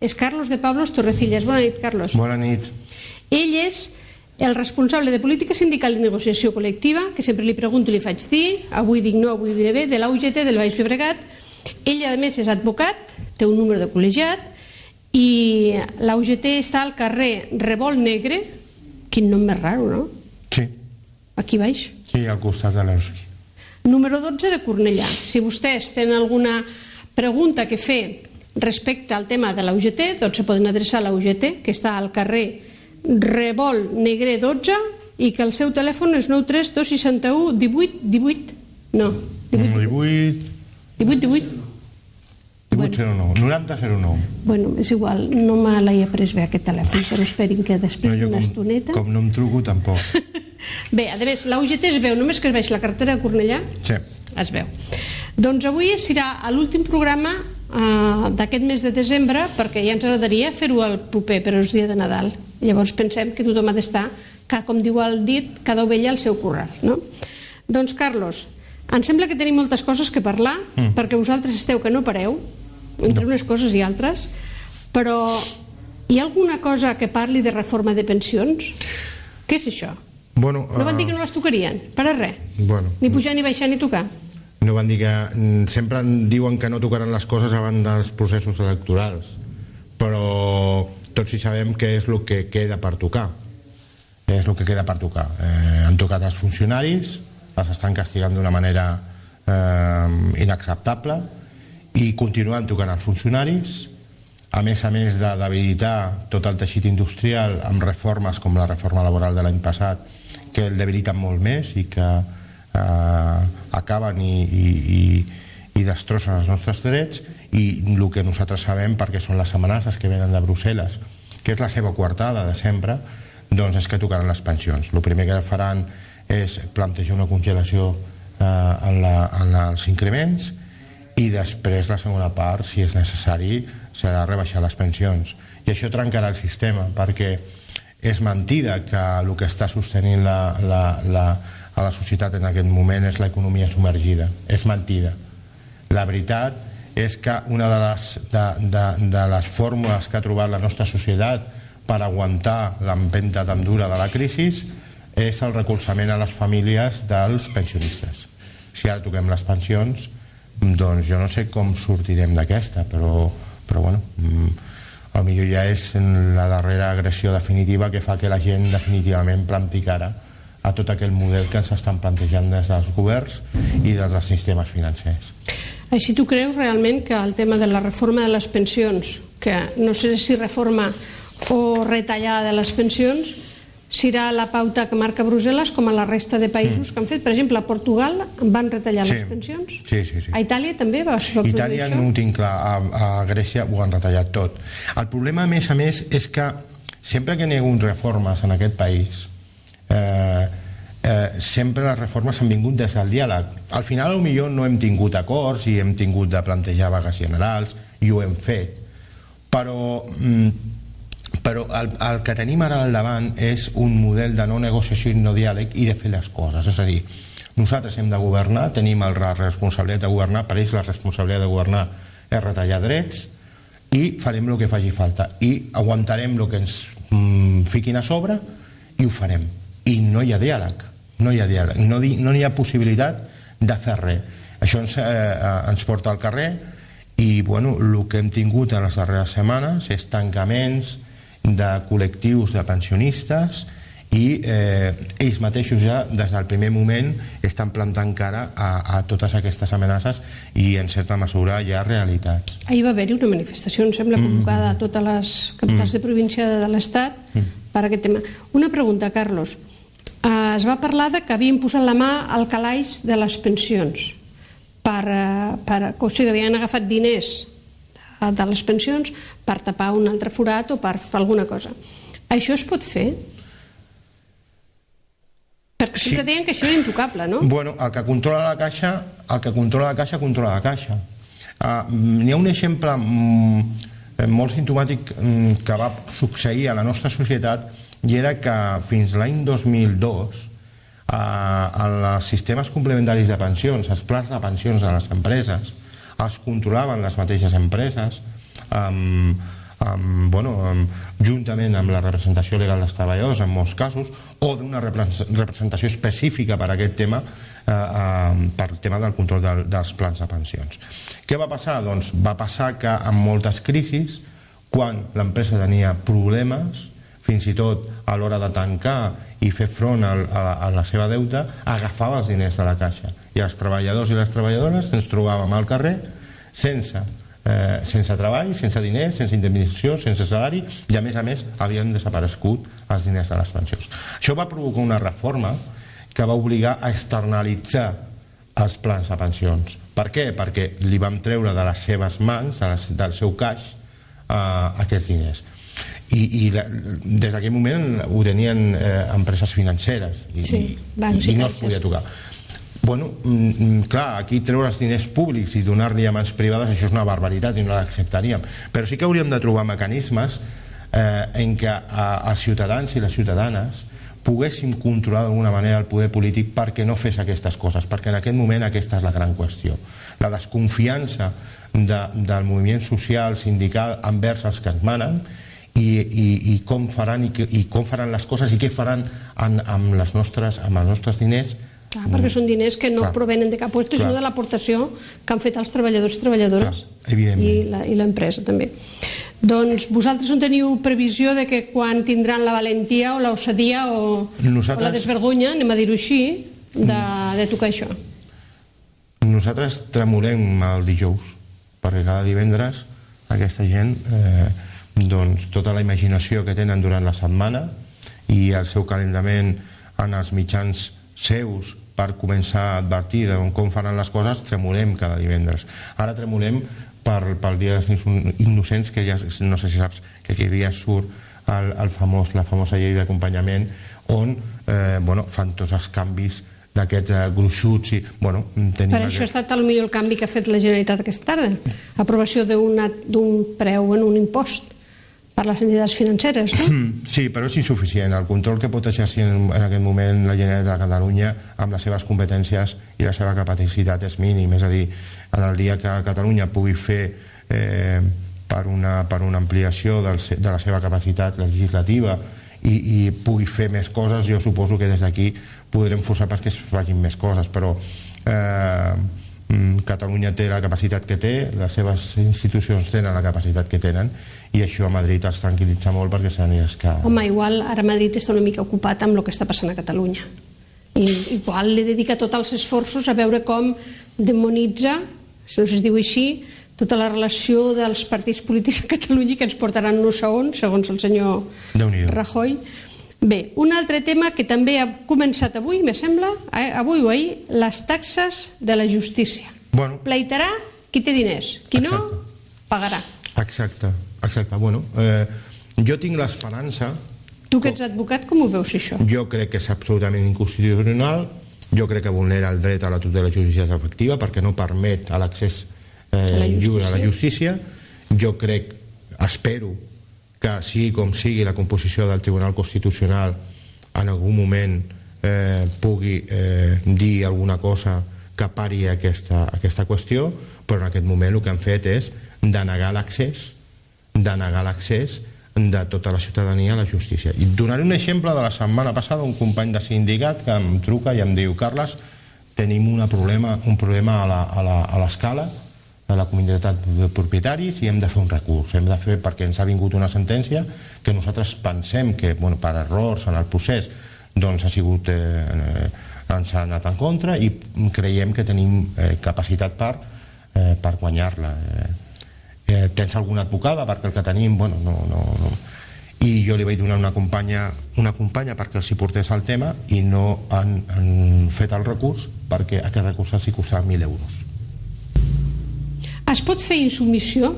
és Carlos de Pablos Torrecillas. Bona nit, Carlos. Bona nit. Ell és el responsable de política sindical i negociació col·lectiva, que sempre li pregunto i li faig dir, avui dic no, avui diré bé, de la UGT del Baix Llobregat. Ell, a més, és advocat, té un número de col·legiat, i la UGT està al carrer Revolt Negre, quin nom més raro, no? Sí. Aquí baix. Sí, al costat de l'Euski. Número 12 de Cornellà. Si vostès tenen alguna pregunta que fer respecte al tema de la UGT, doncs se poden adreçar a la UGT, que està al carrer Revolt Negre 12, i que el seu telèfon és 93 261 18 18. No, 18 1809, 9009. Bueno, és igual, no me l'he après bé aquest telèfon, però esperin que després d'una estoneta... Com no em truco, tampoc. Bé, a més, la UGT es veu, només que es vegi la carretera de Cornellà, sí. Es veu. Doncs avui serà l'últim programa d'aquest mes de desembre, perquè ja ens agradaria fer-ho el proper, però és dia de Nadal. Llavors pensem que tothom ha d'estar, com diu el dit, cada ovella al seu corral, no? Doncs, Carlos, em sembla que tenim moltes coses que parlar, perquè vosaltres esteu que no pareu, entre unes coses i altres, però hi ha alguna cosa que parli de reforma de pensions? Què és això? Bueno, no van dir que no les tocarien, per a res? Bueno, ni pujar, ni baixar, ni tocar? No van dir que... Sempre diuen que no tocaran les coses abans dels processos electorals, però tots hi sabem què és el que queda per tocar. És el que queda per tocar. Han tocat els funcionaris, els estan castigant d'una manera inacceptable, i continuen tocant els funcionaris, a més de debilitar tot el teixit industrial amb reformes com la reforma laboral de l'any passat, que el debiliten molt més i que acaben i destrossen els nostres drets, i el que nosaltres sabem, perquè són les amenaces que venen de Brussel·les, que és la seva coartada de sempre, doncs és que tocaran les pensions. El primer que faran és plantejar una congelació en els increments, i després la segona part, si és necessari, serà rebaixar les pensions. I això trencarà el sistema, perquè és mentida que el que està sostenint a la societat en aquest moment és l'economia submergida. És mentida. La veritat és que una de les fórmules que ha trobat la nostra societat per aguantar l'empenta tan dura de la crisi és el recolzament a les famílies dels pensionistes. Si ara toquem les pensions, doncs jo no sé com sortirem d'aquesta, però bueno, potser ja és la darrera agressió definitiva que fa que la gent definitivament planti cara a tot aquell model que ens estan plantejant des dels governs i des dels sistemes financers. Així tu creus realment que el tema de la reforma de les pensions, que no sé si reforma o retallada de les pensions, serà la pauta que marca Brussel·les com a la resta de països que han fet? Per exemple, a Portugal van retallar les pensions? Sí. A Itàlia també va produir això? Itàlia no ho tinc clar, a Grècia ho han retallat tot. El problema, a més, és que sempre que n'hi ha hagut reformes en aquest país, sempre les reformes han vingut des del diàleg. Al final, potser no hem tingut acords i hem tingut de plantejar vagues generals, i ho hem fet, però el que tenim ara al davant és un model de no negociació i no diàleg i de fer les coses. És a dir, nosaltres hem de governar, tenim la responsabilitat de governar, per ells la responsabilitat de governar és retallar drets, i farem el que faci falta. I aguantarem el que ens fiquin a sobre i ho farem. I no hi ha diàleg, no hi ha possibilitat de fer res. Això ens porta al carrer i el que hem tingut en les darreres setmanes és tancaments de col·lectius de pensionistes, i ells mateixos ja des del primer moment estan plantant cara a totes aquestes amenaces, i en certa mesura hi ha realitats. Ahir va haver-hi una manifestació, em sembla, convocada a totes les capitals de província de l'Estat per aquest tema. Una pregunta, Carlos. Es va parlar que havien posat la mà al calaix de les pensions, o sigui, havien agafat diners de les pensions per tapar un altre forat o per fer alguna cosa. Això es pot fer? Perquè sempre deien que això era intocable, no? Bueno, el que controla la caixa, controla la caixa. N'hi ha un exemple molt simptomàtic que va succeir a la nostra societat, i era que fins l'any 2002 els sistemes complementaris de pensions, els plans de pensions de les empreses, els controlaven les mateixes empreses, juntament amb la representació legal dels treballadors en molts casos, o d'una representació específica per a aquest tema, per el tema del control dels plans de pensions. Què va passar? Doncs va passar que en moltes crisis, quan l'empresa tenia problemes, fins i tot a l'hora de tancar i fer front a la seva deuta, agafava els diners de la caixa. I els treballadors i les treballadores ens trobàvem al carrer sense treball, sense diners, sense indemnització, sense salari, i a més havien desaparegut els diners de les pensions. Això va provocar una reforma que va obligar a externalitzar els plans de pensions. Per què? Perquè li vam treure de les seves mans, del seu caix, aquests diners. I des d'aquell moment ho tenien empreses financeres i no es podia tocar. Bueno, clar, aquí treure els diners públics i donar-li a mans privades, això és una barbaritat i no l'acceptaríem. Però sí que hauríem de trobar mecanismes en què els ciutadans i les ciutadanes poguéssim controlar d'alguna manera el poder polític perquè no fes aquestes coses, perquè en aquest moment aquesta és la gran qüestió. La desconfiança del moviment social, sindical, envers els que ens manen, i com faran les coses i què faran amb els nostres diners. Clar, perquè són diners que no provenen de cap lloc, sinó de l'aportació que han fet els treballadors i treballadores i l'empresa també. Doncs vosaltres no teniu previsió de que quan tindran la valentia o l'osadia o la desvergonya, anem a dir-ho així, de tocar això? Nosaltres tremolem el dijous, perquè cada divendres aquesta gent, doncs tota la imaginació que tenen durant la setmana i el seu calendament en els mitjans seus per començar a advertir de com faran les coses, tremolem cada divendres. Ara tremolem pel Dia dels Innocents, que ja no sé si saps que aquell dia surt la famosa llei d'acompanyament on fan tots els canvis d'aquests gruixuts. Per això ha estat potser el canvi que ha fet la Generalitat aquesta tarda, aprovació d'un preu en un impost per les entitats financeres, no? Sí, però és insuficient. El control que pot exercir en aquest moment la Generalitat de Catalunya amb les seves competències i la seva capacitat és mínim. És a dir, en el dia que Catalunya pugui fer per una ampliació de la seva capacitat legislativa i pugui fer més coses, jo suposo que des d'aquí podrem forçar perquè es facin més coses, però Catalunya té la capacitat que té, les seves institucions tenen la capacitat que tenen, i això a Madrid els tranquil·litza molt perquè saben que... Home, igual ara Madrid està una mica ocupat amb el que està passant a Catalunya. I igual li dedica tots els esforços a veure com demonitza, si no es diu així, tota la relació dels partits polítics a Catalunya que ens portaran no segons el senyor Rajoy. Bé, un altre tema que també ha començat avui, me sembla, avui o ahir, les taxes de la justícia. Pleitarà qui té diners, qui no, pagarà. Exacte. Jo tinc l'esperança... Tu que ets advocat, com ho veus això? Jo crec que és absolutament inconstitucional, jo crec que vulnera el dret a la tutela judicial efectiva perquè no permet l'accés lliure a la justícia. Jo crec, espero, que sigui com sigui la composició del Tribunal Constitucional en algun moment pugui dir alguna cosa que pari aquesta qüestió, però en aquest moment el que han fet és denegar l'accés de tota la ciutadania a la justícia. I donaré un exemple de la setmana passada, un company de sindicat que em truca i em diu: Carles, tenim un problema a l'escala de la comunitat de propietaris i hem de fer un recurs, perquè ens ha vingut una sentència que nosaltres pensem que per errors en el procés doncs ens ha anat en contra i creiem que tenim capacitat per guanyar-la. Tens alguna advocada? Perquè el que tenim, no. I jo li vaig donar una companya perquè els hi portés el tema i no han fet el recurs perquè aquest recurs els hi costava 1.000 euros. Es pot fer insubmissió?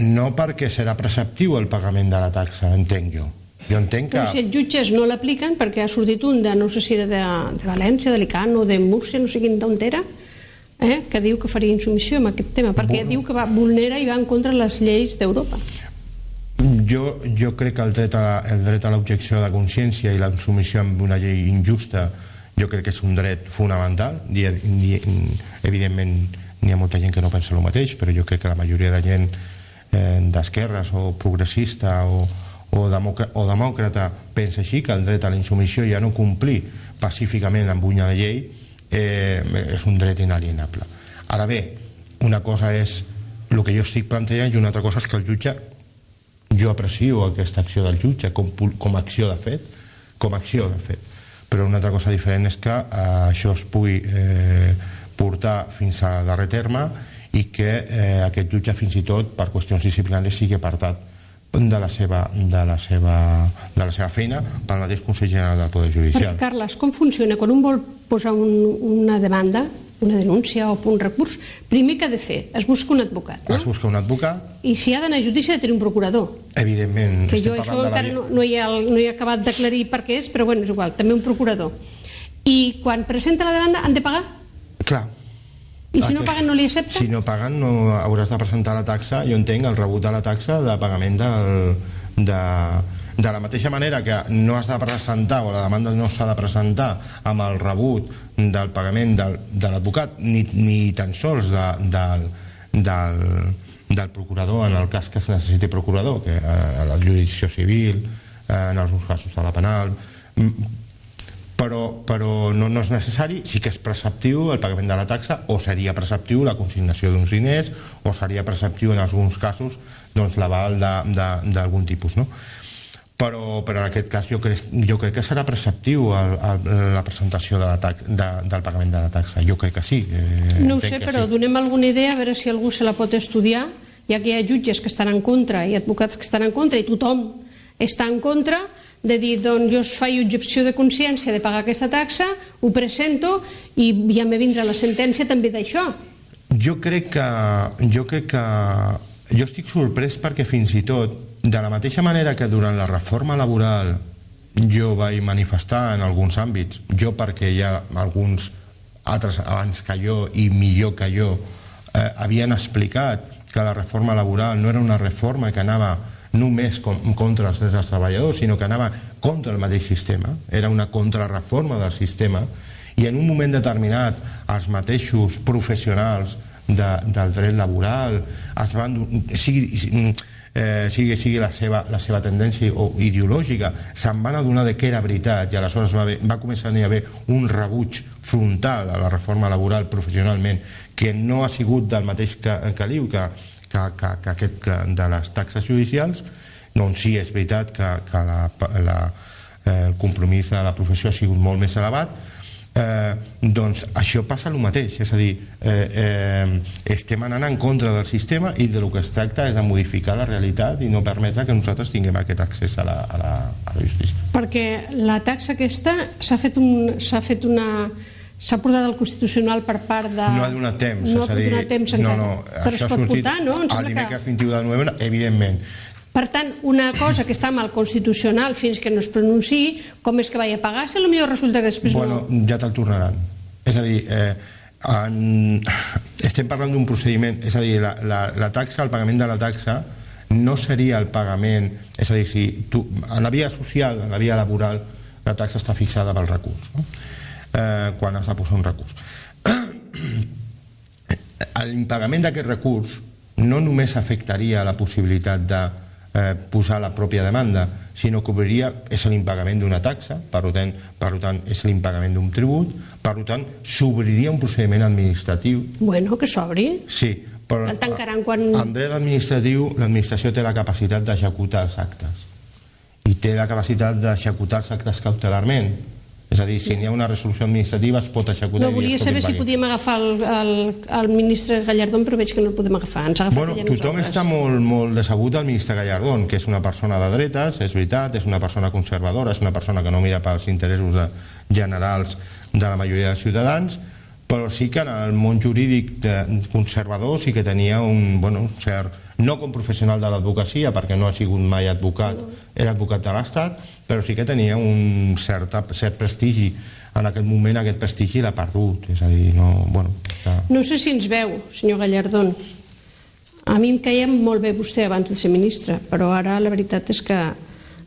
No, perquè serà preceptiu el pagament de la taxa, entenc jo. Jo entenc que... Però si els jutges no l'apliquen, perquè ha sortit un de, no sé si era de València, d'Alicant o de Múrcia, no sé quin d'on era, que diu que faria insubmissió amb aquest tema, perquè diu que vulnera i va en contra les lleis d'Europa. Jo crec que el dret a l'objecció de consciència i la insubmissió amb una llei injusta jo crec que és un dret fonamental. Evidentment n'hi ha molta gent que no pensa el mateix, però jo crec que la majoria de gent d'esquerres o progressista o demòcrata pensa així, que el dret a la insubmissió i a no complir pacíficament amb una llei és un dret inalienable. Ara bé, una cosa és el que jo estic plantejant i una altra cosa és que el jutge, jo aprecio aquesta acció del jutge com a acció de fet, però una altra cosa diferent és que això es pugui portar fins a darrer terme i que aquest jutge fins i tot per qüestions disciplinàries sigui apartat de la seva feina pel mateix Consell General del Poder Judicial. Perquè, Carles, com funciona? Quan un vol posar una demanda, una denúncia o un recurs, primer que ha de fer? Es busca un advocat, no? Es busca un advocat. I si ha d'anar a judici ha de tenir un procurador. Evidentment. Que jo això encara no he acabat d'aclarir per què és, però bueno, és igual, també un procurador. I quan presenta la demanda han de pagar? Clar. I si no paguen no li accepta? Si no paguen no hauràs de presentar la taxa, jo entenc, el rebut de la taxa de pagament de la mateixa manera que no has de presentar o la demanda no s'ha de presentar amb el rebut del pagament de l'advocat ni tan sols del procurador en el cas que es necessiti procurador, que a la jurisdicció civil, en alguns casos de la penal, però no és necessari. Sí que és preceptiu el pagament de la taxa, o seria preceptiu la consignació d'uns diners, o seria preceptiu en alguns casos l'aval d'algun tipus, no? Però en aquest cas jo crec que serà preceptiu la presentació del pagament de la taxa. Jo crec que sí. No ho sé, però donem alguna idea, a veure si algú se la pot estudiar, ja que hi ha jutges que estan en contra i advocats que estan en contra i tothom està en contra, de dir, doncs jo faig objecció de consciència de pagar aquesta taxa, ho presento i ja me vindrà la sentència també d'això. Jo estic sorprès perquè fins i tot, de la mateixa manera que durant la reforma laboral jo vaig manifestar en alguns àmbits, jo perquè hi ha alguns altres abans que jo i millor que jo havien explicat que la reforma laboral no era una reforma que anava només contra els drets dels treballadors, sinó que anava contra el mateix sistema, era una contrarreforma del sistema, i en un moment determinat els mateixos professionals del dret laboral sigui la seva tendència ideològica, se'n van adonar que era veritat i aleshores va començar a haver un rebuig frontal a la reforma laboral professionalment que no ha sigut del mateix caliu que aquest de les taxes judicials. Doncs sí, és veritat que el compromís de la professió ha sigut molt més elevat, doncs això passa el mateix, és a dir, estem anant en contra del sistema i del que es tracta és de modificar la realitat i no permetre que nosaltres tinguem aquest accés a la justícia. Perquè la taxa aquesta s'ha portat al Constitucional per part de... No ha donat temps. No ha donat temps encara. Però es pot portar, no? El dimecres 21 de novembre, evidentment. Per tant, una cosa que està amb el Constitucional fins que no es pronunciï, com és que vaig a pagar, si potser resulta que després no... Bueno, ja te'l tornaran. És a dir, estem parlant d'un procediment, és a dir, la taxa, el pagament de la taxa, no seria el pagament... És a dir, si tu, en la via social, en la via laboral, la taxa està fixada pel recurs, no? Quan has de posar un recurs. L'impagament d'aquest recurs no només afectaria la possibilitat de posar la pròpia demanda, sinó que és l'impagament d'una taxa, per tant és l'impagament d'un tribut, per tant s'obriria un procediment administratiu. Bueno, que s'obri. Sí, però en dret administratiu l'administració té la capacitat d'executar els actes i té la capacitat d'executar els actes cautelarment. És a dir, si n'hi ha una resolució administrativa es pot executar. No, volia saber si podíem agafar el ministre Gallardón, però veig que no el podem agafar. Bueno, tothom està molt decebut del ministre Gallardón, que és una persona de dretes, és veritat, és una persona conservadora, és una persona que no mira pels interessos generals de la majoria dels ciutadans, però sí que en el món jurídic conservador sí que tenia un cert, no com professional de l'advocacia, perquè no ha sigut mai advocat, era advocat de l'Estat, però sí que tenia un cert prestigi. En aquest moment aquest prestigi l'ha perdut, és a dir, no sé si ens veu, senyor Gallardón. A mi em caia molt bé vostè abans de ser ministre, però ara la veritat és que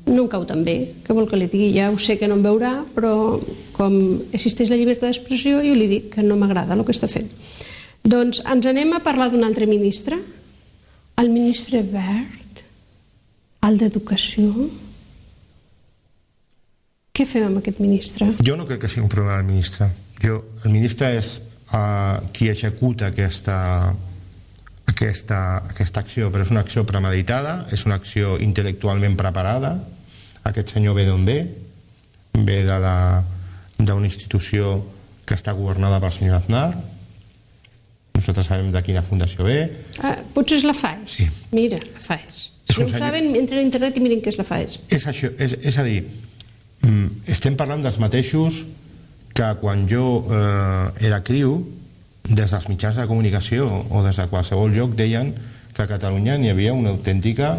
no em cau tan bé. Què vol que li digui? Ja ho sé que no em veurà, però com existeix la llibertat d'expressió, jo li dic que no m'agrada el que està fent. Doncs ens anem a parlar d'un altre ministre, El ministre Wert, el d'Educació... Què fem amb aquest ministre? Jo no crec que sigui un problema del ministre. El ministre és qui executa aquesta acció, però és una acció premeditada, és una acció intel·lectualment preparada. Aquest senyor ve d'on ve? Ve d'una institució que està governada pel senyor Aznar. Nosaltres sabem de quina fundació ve. Potser és la FAES. Sí. Mira, la FAES. Si no ho saben, entren a internet i miren què és la FAES. És a dir, estem parlant dels mateixos que quan jo era criu, des dels mitjans de comunicació o des de qualsevol lloc deien que a Catalunya n'hi havia una autèntica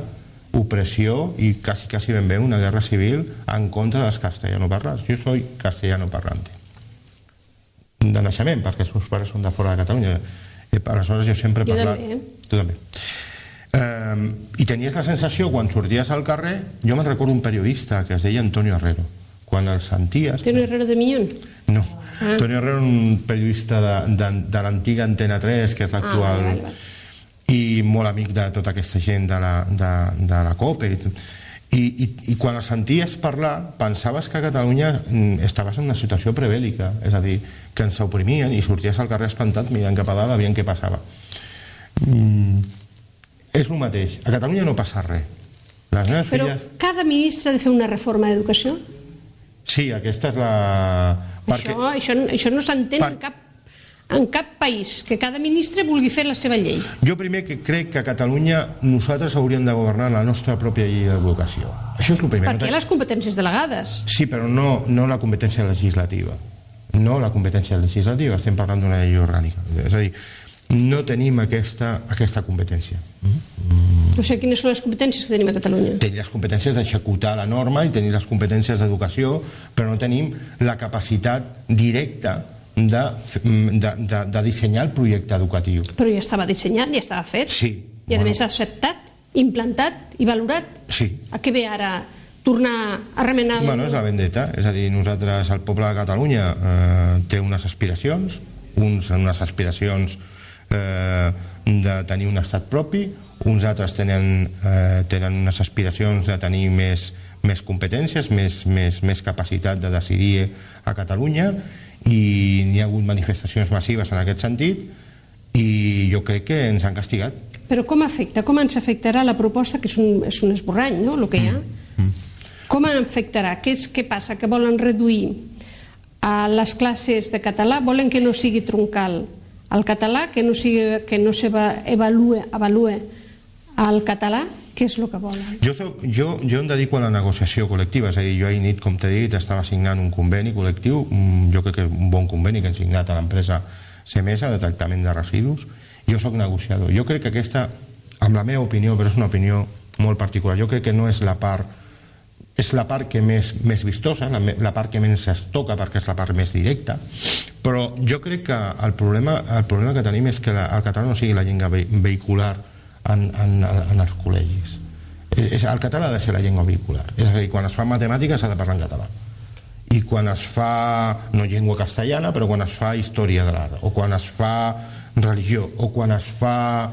opressió i quasi ben bé una guerra civil en contra dels castellanoparlants. Jo soy castellano parlante de naixement, perquè els meus pares són de fora de Catalunya. Aleshores jo sempre he parlat... Jo també. Tu també. I tenies la sensació, quan sorties al carrer, jo me'n recordo un periodista que es deia Antonio Herrero, quan el senties... Antonio Herrero de Miñón? No, Antonio Herrero era un periodista de l'antiga Antena 3, que és l'actual, i molt amic de tota aquesta gent de la COPE, i quan el senties parlar pensaves que a Catalunya estaves en una situació prebèl·lica, és a dir, que ens oprimien i sorties al carrer espantat mirant cap a dalt a veure què passava. És el mateix, a Catalunya no passa res. Però cada ministre ha de fer una reforma d'educació? Sí, aquesta és la... Això no s'entén en cap país, que cada ministre vulgui fer la seva llei. Jo primer crec que a Catalunya nosaltres hauríem de governar la nostra pròpia llei d'educació. Això és el primer. Perquè hi ha les competències delegades. Sí, però no la competència legislativa. No la competència legislativa, estem parlant d'una llei orgànica. És a dir, no tenim aquesta competència. O sigui, quines són les competències que tenim a Catalunya? Tenim les competències d'executar la norma i tenim les competències d'educació, però no tenim la capacitat directa de dissenyar el projecte educatiu. Però ja estava dissenyat, ja estava fet. Sí. I a més acceptat, implantat i valorat. Sí. A què ve ara tornar a remenar... Bueno, és la vendetta. És a dir, nosaltres, el poble de Catalunya, té unes aspiracions, unes aspiracions de tenir un estat propi, uns altres tenen unes aspiracions de tenir més competències, més capacitat de decidir a Catalunya, i n'hi ha hagut manifestacions massives en aquest sentit i jo crec que ens han castigat. Però com afecta? Com ens afectarà la proposta, que és un esborrany, no?, el que hi ha? Com afectarà? Què passa? Que volen reduir les classes de català, volen que no sigui troncal el català, que no s'avalue el català. Què és el que volen? Jo em dedico a la negociació col·lectiva, és a dir, jo ahir nit, com t'he dit, estava signant un conveni col·lectiu, jo crec que un bon conveni que hem signat a l'empresa Semesa de tractament de residus. Jo soc negociador. Jo crec que aquesta, amb la meva opinió, però és una opinió molt particular, jo crec que no és la part, és la part que més vistosa, la part que menys es toca perquè és la part més directa, però jo crec que el problema que tenim és que el català no sigui la llengua vehicular en els col·legis. El català ha de ser la llengua vehicular, és a dir, quan es fa matemàtiques s'ha de parlar en català, i quan es fa, no llengua castellana, però quan es fa història de l'art, o quan es fa religió, o quan es fa...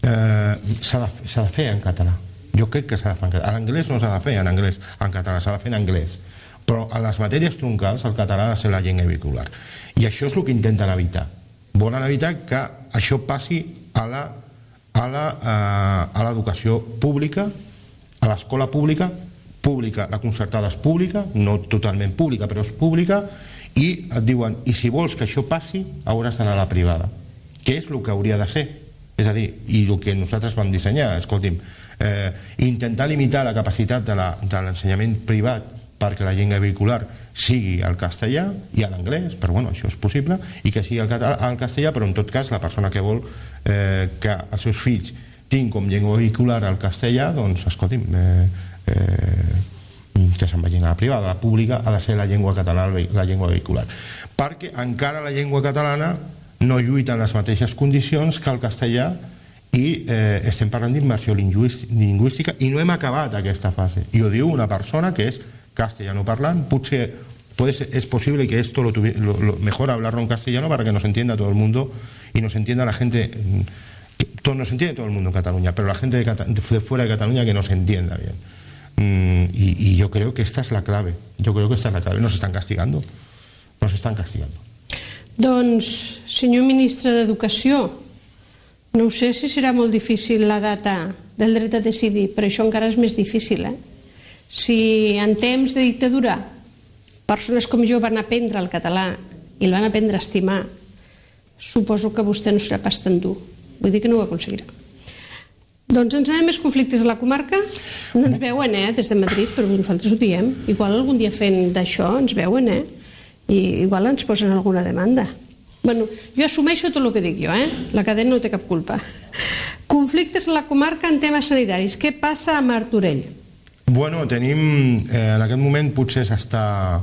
s'ha de fer en català. Jo crec que s'ha de fer en català. L'anglès no s'ha de fer en català, s'ha de fer en anglès, però en les matèries troncals el català ha de ser la llengua vehicular, i això és el que intenten evitar. Volen evitar que això passi a l'educació pública, a l'escola pública, la concertada és pública, no totalment pública, però és pública, i et diuen, i si vols que això passi, hauràs d'anar a la privada, que és el que hauria de ser. És a dir, i el que nosaltres vam dissenyar, escolti'm, intentar limitar la capacitat de l'ensenyament privat perquè la llengua vehicular sigui el castellà i l'anglès, però bueno, això és possible, i que sigui el castellà, però en tot cas la persona que vol que els seus fills tinguin com llengua vehicular el castellà, doncs escolti'm, que se'n vagin a la privada. La pública ha de ser la llengua catalana, la llengua vehicular, perquè encara la llengua catalana no lluita en les mateixes condicions que el castellà, i estem parlant d'immersió lingüística i no hem acabat aquesta fase, i ho diu una persona que és castellano parlant. Potser es posible que esto mejor hablarlo en castellano para que nos entienda todo el mundo y nos entienda la gente, nos entiende todo el mundo en Cataluña, pero la gente de fuera de Cataluña que nos entienda bien. Y yo creo que esta es la clave. Nos están castigando. Doncs, senyor ministre d'Educació, no sé si serà molt difícil la data del dret a decidir, però això encara és més difícil. Si en temps de dictadura persones com jo van aprendre el català i el van aprendre a estimar, suposo que vostè no serà pas tan dur. Vull dir que no ho aconseguirà. Doncs ens anem més conflictes a la comarca. No ens veuen, des de Madrid, però nosaltres ho diem. Igual algun dia fent d'això ens veuen, i igual ens posen alguna demanda. Bueno, jo assumeixo tot el que dic jo, la cadena no té cap culpa. Conflictes a la comarca en temes sanitaris. Què passa a Martorell? Bueno, tenim, en aquest moment potser s'està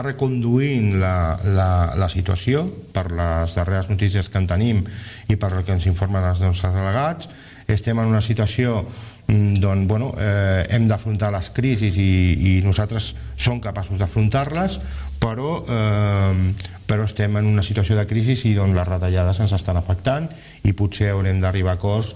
reconduint la situació per les darreres notícies que en tenim i per el que ens informen els nostres delegats. Estem en una situació d'on hem d'afrontar les crisis i nosaltres som capaços d'afrontar-les, però estem en una situació de crisi i on les retallades ens estan afectant i potser haurem d'arribar a acords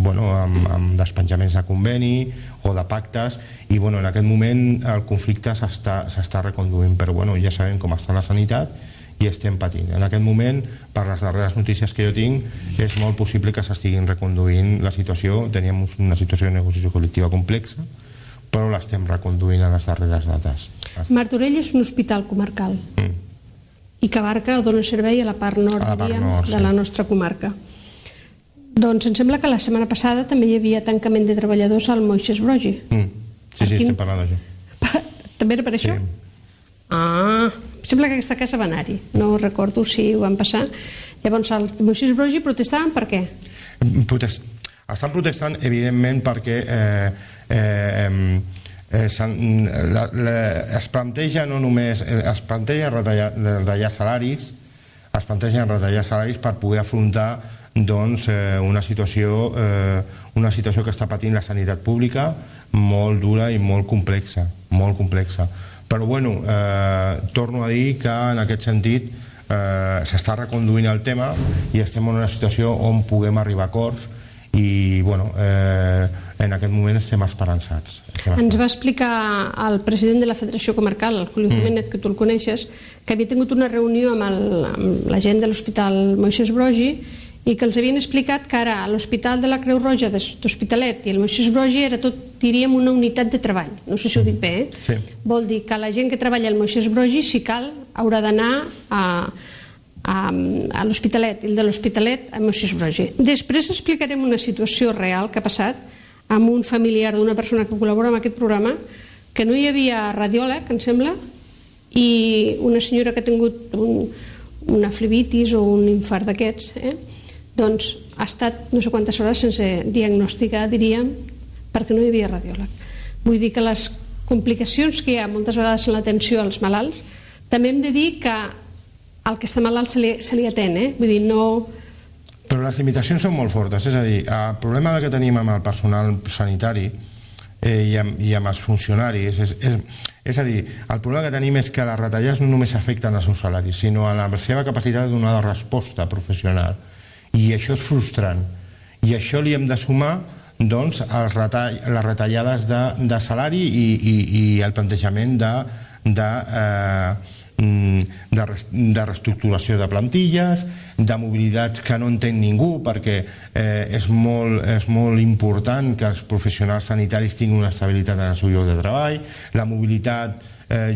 amb despenjaments de conveni o de pactes, i en aquest moment el conflicte s'està reconduint, però ja sabem com està la sanitat i estem patint. En aquest moment, per les darreres notícies que jo tinc, és molt possible que s'estiguin reconduint la situació. Teníem una situació de negociació col·lectiva complexa, però l'estem reconduint a les darreres dates. Martorell és un hospital comarcal i que abarca o dona servei a la part nord de la nostra comarca. Doncs em sembla que la setmana passada també hi havia tancament de treballadors al Moixes Broggi. Sí, estem parlant d'això. També era per això? Em sembla que aquesta casa va anar-hi. No recordo si ho van passar. Llavors, al Moixes Broggi protestaven per què? Estan protestant, evidentment, perquè es planteja no només... Es planteja retallar salaris, per poder afrontar una situació que està patint la sanitat pública molt dura i molt complexa. Però, torno a dir que en aquest sentit s'està reconduint el tema i estem en una situació on puguem arribar a acords i, en aquest moment estem esperançats. Ens va explicar el president de la Federació Comarcal, el Julio Jiménez, que tu el coneixes, que havia tingut una reunió amb la gent de l'Hospital Moixes Broggi i que els havien explicat que ara l'Hospital de la Creu Roja d'Hospitalet i el Moixes Broggi era tot, diríem, una unitat de treball. No sé si ho dic bé, Vol dir que la gent que treballa al Moixes Broggi, si cal, haurà d'anar a l'Hospitalet, i el de l'Hospitalet a Moixes Broggi. Després explicarem una situació real que ha passat amb un familiar d'una persona que col·labora amb aquest programa, que no hi havia radiòleg, em sembla, i una senyora que ha tingut una flebitis o un infart d'aquests, doncs ha estat no sé quantes hores sense diagnosticar, diríem, perquè no hi havia radiòleg. Vull dir que les complicacions que hi ha moltes vegades en l'atenció als malalts, també hem de dir que al que està malalt se li atén, vull dir, no... Però les limitacions són molt fortes, és a dir, el problema que tenim amb el personal sanitari i amb els funcionaris, és a dir, el problema que tenim és que les retallades no només afecten els seus salaris, sinó a la seva capacitat de donar resposta professional, i això és frustrant, i això li hem de sumar les retallades de salari i el plantejament de reestructuració de plantilles, de mobilitats que no entén ningú, perquè és molt important que els professionals sanitaris tinguin una estabilitat en el seu lloc de treball, la mobilitat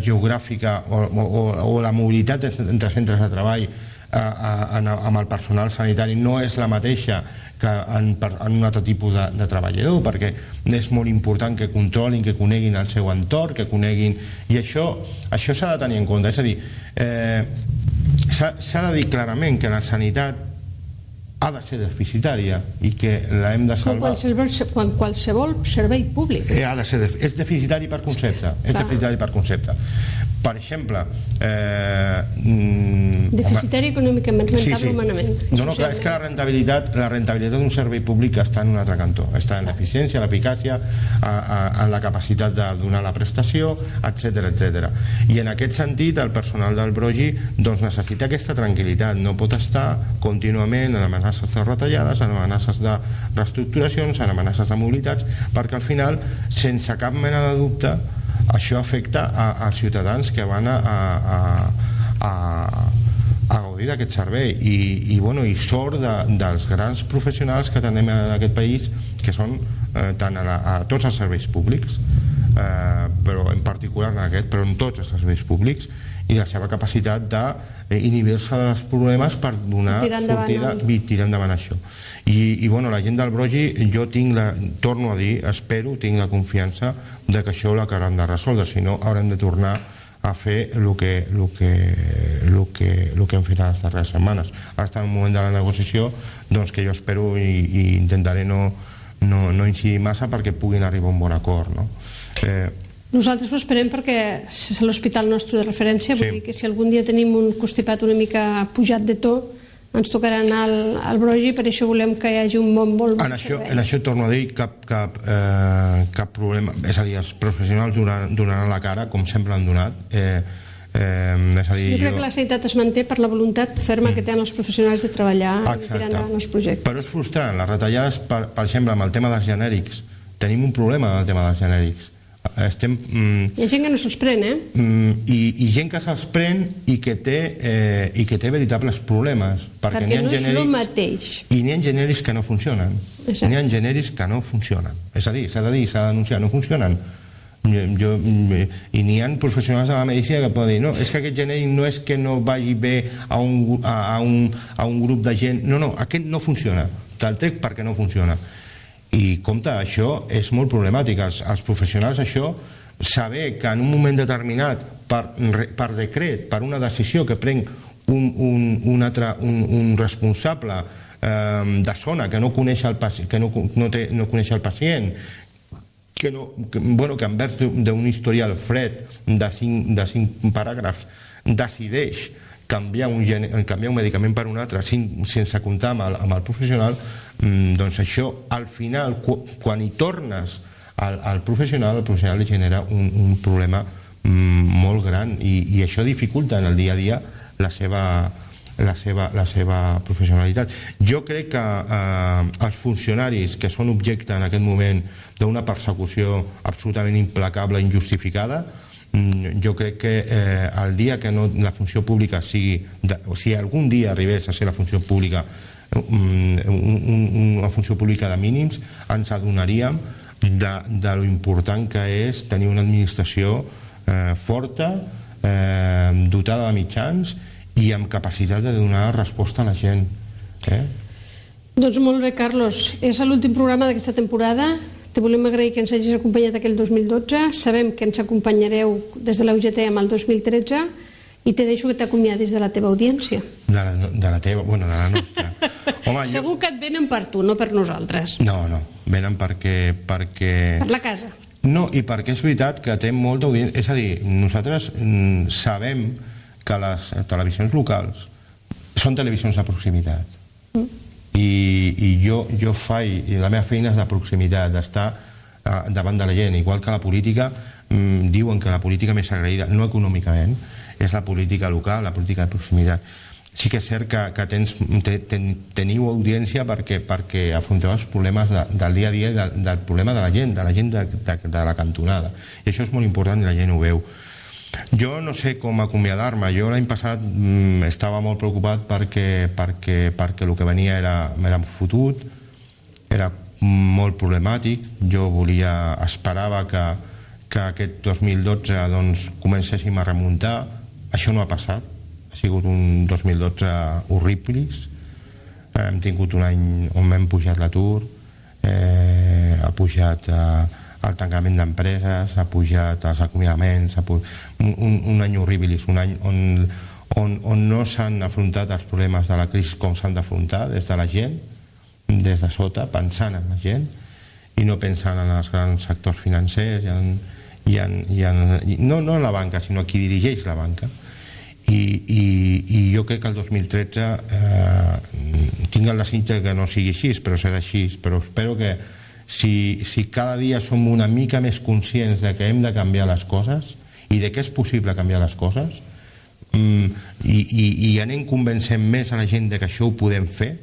geogràfica o la mobilitat entre centres de treball amb el personal sanitari no és la mateixa que en un altre tipus de treballador, perquè és molt important que controlin, que coneguin el seu entorn, que coneguin... I això s'ha de tenir en compte. És a dir, s'ha de dir clarament que la sanitat ha de ser deficitària i que l'hem de salvar. Quan qualsevol servei públic. És deficitari per concepte. Per exemple... Deficitari econòmicament, rentable humanament. No, clar, és que la rentabilitat d'un servei públic està en un altre cantó. Està en l'eficiència, l'eficàcia, en la capacitat de donar la prestació, etc. I en aquest sentit, el personal del Brogi necessita aquesta tranquil·litat. No pot estar contínuament en amenaces de retallades, en amenaces de reestructuracions, en amenaces de mobilitats, perquè al final, sense cap mena de dubte, això afecta als ciutadans que van a gaudir d'aquest servei i sort dels grans professionals que tenim en aquest país, que són tant a tots els serveis públics, però en particular en aquest, però en tots els serveis públics, i la seva capacitat d'inhibir-se dels problemes per donar sortida i tirar endavant això. I la gent del Brogi, jo torno a dir, espero, tinc la confiança que això ho acabaran de resoldre, si no haurem de tornar a fer el que hem fet en les darreres setmanes. Ara està en un moment de la negociació que jo espero i intentaré no incidir massa perquè puguin arribar a un bon acord. Nosaltres ho esperem perquè és l'hospital nostre de referència, vull dir que si algun dia tenim un constipat una mica pujat de to, ens tocarà anar al Brogi, per això volem que hi hagi un bon servei. En això torno a dir, cap problema, és a dir, els professionals donaran la cara, com sempre han donat. Jo crec que la sanitat es manté per la voluntat ferma que tenen els professionals de treballar i tirar endavant els projectes. Però és frustrant, les retallades, per exemple, amb el tema dels genèrics, tenim un problema amb el tema dels genèrics. Hi ha gent que no se'ls pren, i gent que se'ls pren i que té veritables problemes, perquè no és el mateix, i n'hi ha genèrics que no funcionen, és a dir, s'ha de dir, s'ha de denunciar, no funcionen, i n'hi ha professionals de la medicina que poden dir, no, és que aquest genèric no és que no vagi bé a un grup de gent, no, aquest no funciona, te'l trec perquè no funciona. I compte, això és molt problemàtic. Els professionals, això, saber que en un moment determinat, per decret, per una decisió que prenc un responsable de zona que no coneix el pacient, que envers d'un historial fred de 5 paràgrafs decideix canviar un medicament per un altre sense comptar amb el professional, doncs això, al final, quan hi tornes al professional, el professional li genera un problema molt gran i això dificulta en el dia a dia la seva professionalitat. Jo crec que els funcionaris que són objecte en aquest moment d'una persecució absolutament implacable, injustificada, jo crec que el dia que la funció pública sigui, si algun dia arribés a ser la funció pública una funció pública de mínims, ens adonaríem de lo important que és tenir una administració forta, dotada de mitjans i amb capacitat de donar resposta a la gent. Doncs molt bé, Carlos, és l'últim programa d'aquesta temporada. Te volem agrair que ens hagis acompanyat aquell 2012, sabem que ens acompanyareu des de la UGT amb el 2013 i te deixo que t'acomiadis de la teva audiència. De la teva, bueno, de la nostra. Segur que et venen per tu, no per nosaltres. No, venen perquè... Per la casa. No, i perquè és veritat que té molta audiència, és a dir, nosaltres sabem que les televisions locals són televisions de proximitat. I jo faig, i la meva feina és de proximitat, d'estar davant de la gent, igual que la política, diuen que la política més agraïda, no econòmicament, és la política local, la política de proximitat. Sí que és cert que teniu audiència perquè afronteu els problemes del dia a dia i del problema de la gent de la cantonada. I això és molt important i la gent ho veu. Jo no sé com acomiadar-me. Jo l'any passat estava molt preocupat perquè el que venia era fotut, era molt problemàtic. Jo esperava que aquest 2012 comencéssim a remuntar. Això no ha passat. Ha sigut un 2012 horribles. Hem tingut un any on hem pujat l'atur, ha pujat el tancament d'empreses, ha pujat els acomiadaments, un any horribilis, un any on no s'han afrontat els problemes de la crisi com s'han d'afrontar des de la gent, des de sota, pensant en la gent i no pensant en els grans sectors financers no la banca, sinó qui dirigeix la banca. I jo crec que el 2013 tinc el desitge que no sigui així, però serà així. Però espero que si cada dia som una mica més conscients de que hem de canviar les coses i de que és possible canviar les coses, i anem convencent més a la gent de que això ho podem fer,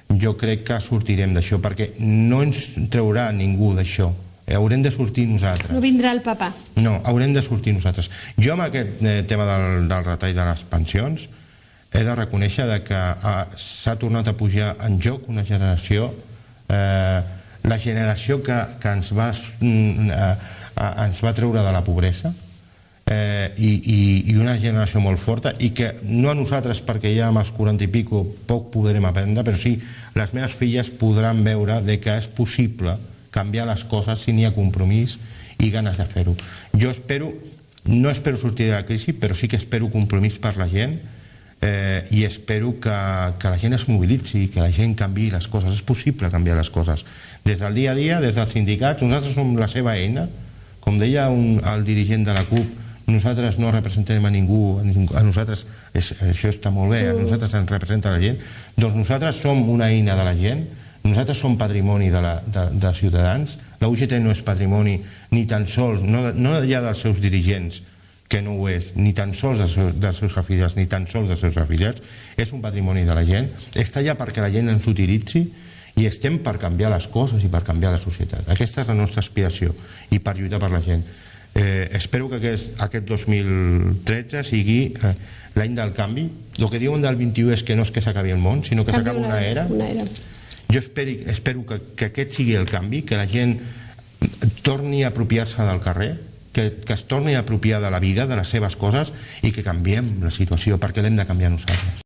jo crec que sortirem d'això, perquè no ens traurà ningú d'això. Haurem de sortir nosaltres. No vindrà el papà. No, haurem de sortir nosaltres. Jo amb aquest tema del retall de les pensions he de reconèixer que s'ha tornat a pujar en joc una generació, la generació que ens va treure de la pobresa, i una generació molt forta, i que no a nosaltres, perquè ja amb els 40 i pico poc podrem aprendre, però sí les meves filles podran veure que és possible canviar les coses si n'hi ha compromís i ganes de fer-ho. Jo no espero sortir de la crisi, però sí que espero compromís per la gent, i espero que la gent es mobilitzi, que la gent canviï les coses. És possible canviar les coses. Des del dia a dia, des dels sindicats, nosaltres som la seva eina. Com deia el dirigent de la CUP, nosaltres no representem a ningú, a nosaltres, això està molt bé, a nosaltres ens representa la gent, doncs nosaltres som una eina de la gent, nosaltres som patrimoni de ciutadans. La UGT no és patrimoni ni tan sols, no ja dels seus dirigents, que no ho és, ni tan sols dels seus afiliats, ni tan sols dels seus afiliats, és un patrimoni de la gent, està allà perquè la gent ens utilitzi, i estem per canviar les coses i per canviar la societat. Aquesta és la nostra aspiració, i per lluitar per la gent. Espero que aquest 2013 sigui l'any del canvi. El que diuen del 21 és que no és que s'acabi el món, sinó que s'acaba una era. Jo espero que aquest sigui el canvi, que la gent torni a apropiar-se del carrer, que es torni a apropiar de la vida, de les seves coses, i que canviem la situació, perquè l'hem de canviar nosaltres.